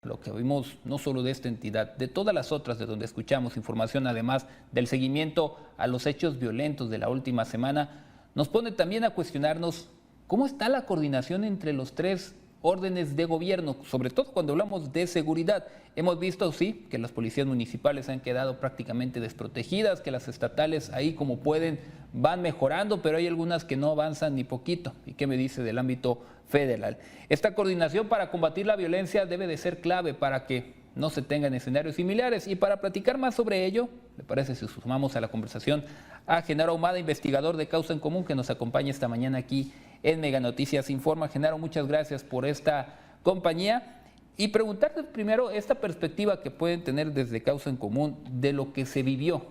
Lo que vimos no solo de esta entidad, de todas las otras de donde escuchamos información, además del seguimiento a los hechos violentos de la última semana, nos pone también a cuestionarnos cómo está la coordinación entre los tres órdenes de gobierno, sobre todo cuando hablamos de seguridad. Hemos visto, sí, que las policías municipales han quedado prácticamente desprotegidas, que las estatales ahí como pueden van mejorando, pero hay algunas que no avanzan ni poquito. ¿Y qué me dice del ámbito federal? Esta coordinación para combatir la violencia debe de ser clave para que no se tengan escenarios similares. Y para platicar más sobre ello, ¿le parece si sumamos a la conversación a Genaro Ahumada, investigador de Causa en Común, que nos acompaña esta mañana aquí en Mega Noticias Informa? Genaro, muchas gracias por esta compañía. Y preguntarte primero esta perspectiva que pueden tener desde Causa en Común de lo que se vivió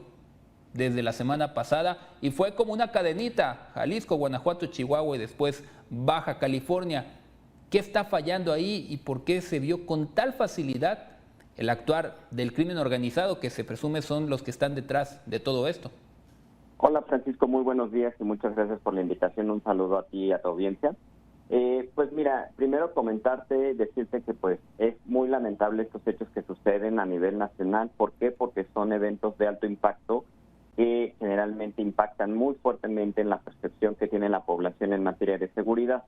desde la semana pasada y fue como una cadenita: Jalisco, Guanajuato, Chihuahua y después Baja California. ¿Qué está fallando ahí y por qué se vio con tal facilidad el actuar del crimen organizado, que se presume son los que están detrás de todo esto? Hola Francisco, muy buenos días y muchas gracias por la invitación. Un saludo a ti y a tu audiencia. Pues mira, primero comentarte, decirte que pues es muy lamentable estos hechos que suceden a nivel nacional. ¿Por qué? Porque son eventos de alto impacto que generalmente impactan muy fuertemente en la percepción que tiene la población en materia de seguridad.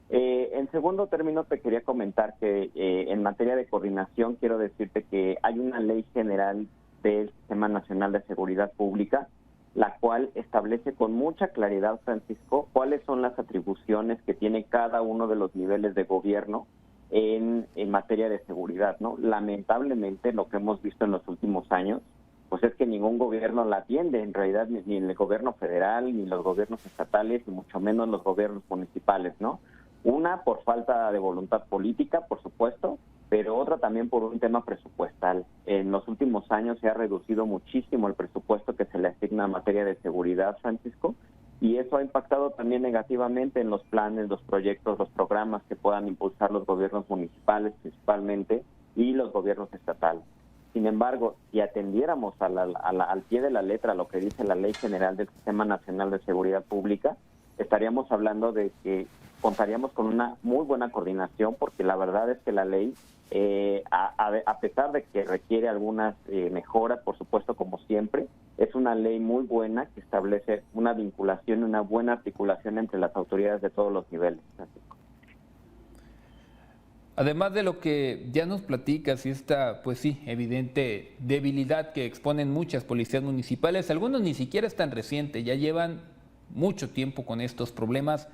En segundo término, te quería comentar que en materia de coordinación quiero decirte que hay una ley general del Sistema Nacional de Seguridad Pública, la cual establece con mucha claridad, Francisco, cuáles son las atribuciones que tiene cada uno de los niveles de gobierno en materia de seguridad, ¿no? Lamentablemente, lo que hemos visto en los últimos años, pues es que ningún gobierno la atiende, en realidad, ni el gobierno federal, ni los gobiernos estatales, y mucho menos los gobiernos municipales, ¿no? Una, por falta de voluntad política, por supuesto, pero otra también por un tema presupuestal. En los últimos años se ha reducido muchísimo el presupuesto que se le asigna en materia de seguridad, Francisco, y eso ha impactado también negativamente en los planes, los proyectos, los programas que puedan impulsar los gobiernos municipales principalmente y los gobiernos estatales. Sin embargo, si atendiéramos al pie de la letra lo que dice la Ley General del Sistema Nacional de Seguridad Pública, estaríamos hablando de que contaríamos con una muy buena coordinación, porque la verdad es que la ley, a pesar de que requiere algunas mejoras, por supuesto, como siempre, es una ley muy buena que establece una vinculación y una buena articulación entre las autoridades de todos los niveles. Además de lo que ya nos platicas y esta, pues sí, evidente debilidad que exponen muchas policías municipales, algunos ni siquiera es tan reciente, ya llevan mucho tiempo con estos problemas.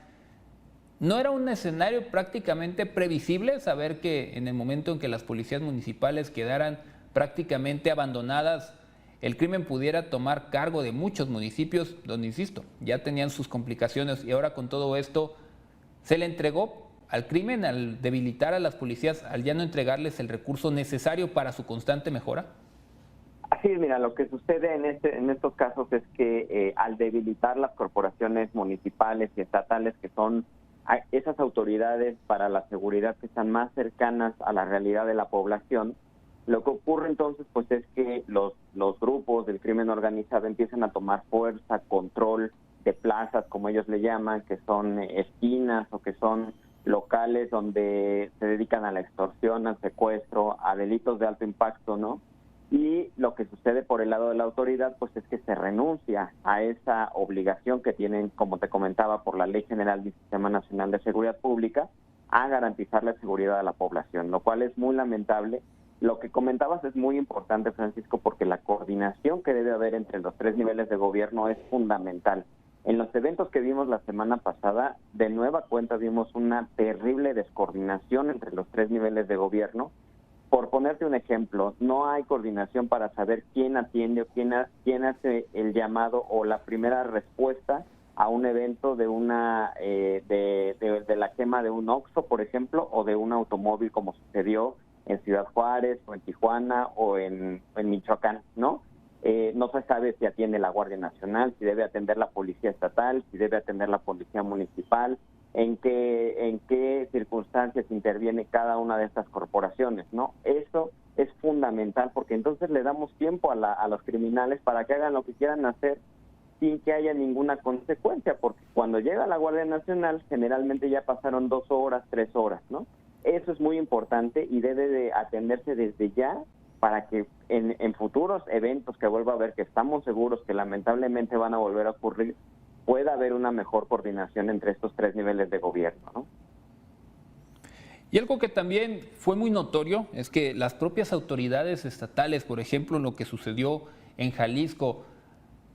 ¿No era un escenario prácticamente previsible saber que en el momento en que las policías municipales quedaran prácticamente abandonadas, el crimen pudiera tomar cargo de muchos municipios donde, insisto, ya tenían sus complicaciones, y ahora con todo esto se le entregó al crimen al debilitar a las policías, al ya no entregarles el recurso necesario para su constante mejora? Así es, mira, lo que sucede en estos casos es que al debilitar las corporaciones municipales y estatales, que son esas autoridades para la seguridad que están más cercanas a la realidad de la población, lo que ocurre entonces pues es que los grupos del crimen organizado empiezan a tomar fuerza, control de plazas, como ellos le llaman, que son esquinas o que son locales donde se dedican a la extorsión, al secuestro, a delitos de alto impacto, ¿no? Y lo que sucede por el lado de la autoridad, pues es que se renuncia a esa obligación que tienen, como te comentaba, por la Ley General del Sistema Nacional de Seguridad Pública, a garantizar la seguridad de la población, lo cual es muy lamentable. Lo que comentabas es muy importante, Francisco, porque la coordinación que debe haber entre los tres niveles de gobierno es fundamental. En los eventos que vimos la semana pasada, de nueva cuenta vimos una terrible descoordinación entre los tres niveles de gobierno. Por ponerte un ejemplo, no hay coordinación para saber quién atiende o quién hace el llamado o la primera respuesta a un evento de de la quema de un Oxxo, por ejemplo, o de un automóvil, como sucedió en Ciudad Juárez o en Tijuana o en Michoacán, ¿no? No se sabe si atiende la Guardia Nacional, si debe atender la Policía Estatal, si debe atender la Policía Municipal, en qué circunstancias interviene cada una de estas corporaciones, ¿no? Eso es fundamental, porque entonces le damos tiempo a los criminales para que hagan lo que quieran hacer sin que haya ninguna consecuencia, porque cuando llega la Guardia Nacional generalmente ya pasaron 2 horas, 3 horas, ¿no? eso es muy importante y debe de atenderse desde ya para que en futuros eventos que vuelva a haber, que estamos seguros que lamentablemente van a volver a ocurrir, pueda haber una mejor coordinación entre estos tres niveles de gobierno, ¿no? Y algo que también fue muy notorio es que las propias autoridades estatales, por ejemplo, lo que sucedió en Jalisco,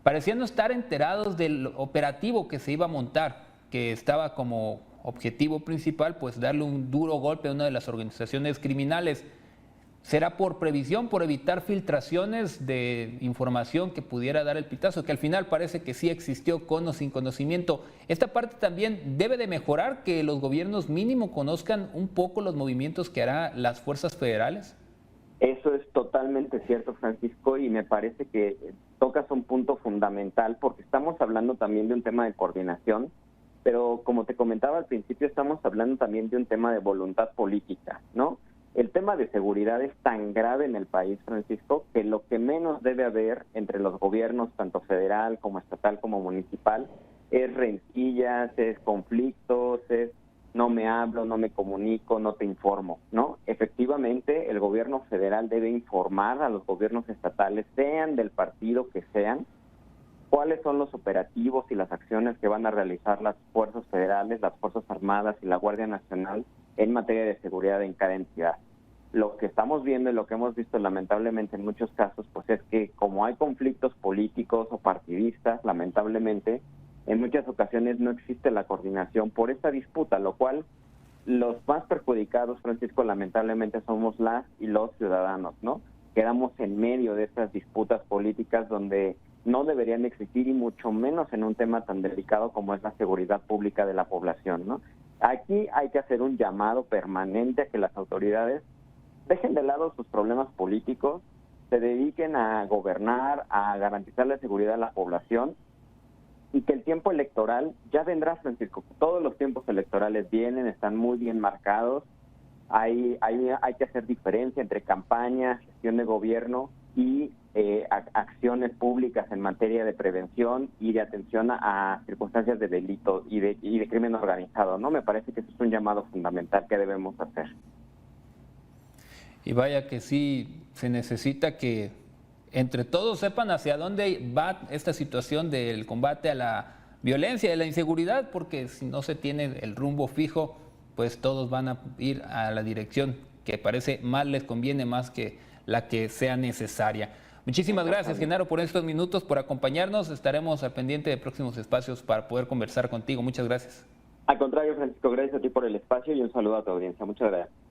parecían no estar enterados del operativo que se iba a montar, que estaba como objetivo principal pues darle un duro golpe a una de las organizaciones criminales. ¿Será por previsión, por evitar filtraciones de información que pudiera dar el pitazo, que al final parece que sí existió con o sin conocimiento? Esta parte también debe de mejorar, que los gobiernos mínimo conozcan un poco los movimientos que harán las fuerzas federales. Eso es totalmente cierto, Francisco, y me parece que tocas un punto fundamental, porque estamos hablando también de un tema de coordinación, pero como te comentaba al principio, estamos hablando también de un tema de voluntad política, ¿no? El tema de seguridad es tan grave en el país, Francisco, que lo que menos debe haber entre los gobiernos, tanto federal como estatal como municipal, es rencillas, es conflictos, es no me hablo, no me comunico, no te informo, ¿no? Efectivamente, el gobierno federal debe informar a los gobiernos estatales, sean del partido que sean, cuáles son los operativos y las acciones que van a realizar las fuerzas federales, las Fuerzas Armadas y la Guardia Nacional en materia de seguridad en cada entidad. Lo que estamos viendo y lo que hemos visto lamentablemente en muchos casos, pues es que como hay conflictos políticos o partidistas, lamentablemente, en muchas ocasiones no existe la coordinación por esta disputa, lo cual los más perjudicados, Francisco, lamentablemente somos las y los ciudadanos, ¿no? Quedamos en medio de estas disputas políticas donde no deberían existir y mucho menos en un tema tan delicado como es la seguridad pública de la población, ¿no? Aquí hay que hacer un llamado permanente a que las autoridades dejen de lado sus problemas políticos, se dediquen a gobernar, a garantizar la seguridad de la población y que el tiempo electoral ya vendrá, Francisco. Todos los tiempos electorales vienen, están muy bien marcados. Hay que hacer diferencia entre campaña, gestión de gobierno y acciones públicas en materia de prevención y de atención a circunstancias de delito y de crimen organizado, ¿no? Me parece que eso es un llamado fundamental que debemos hacer. Y vaya que sí, se necesita que entre todos sepan hacia dónde va esta situación del combate a la violencia y a la inseguridad, porque si no se tiene el rumbo fijo, pues todos van a ir a la dirección que parece más les conviene más que la que sea necesaria. Muchísimas gracias, Genaro, por estos minutos, por acompañarnos. Estaremos al pendiente de próximos espacios para poder conversar contigo. Muchas gracias. Al contrario, Francisco, gracias a ti por el espacio y un saludo a tu audiencia. Muchas gracias.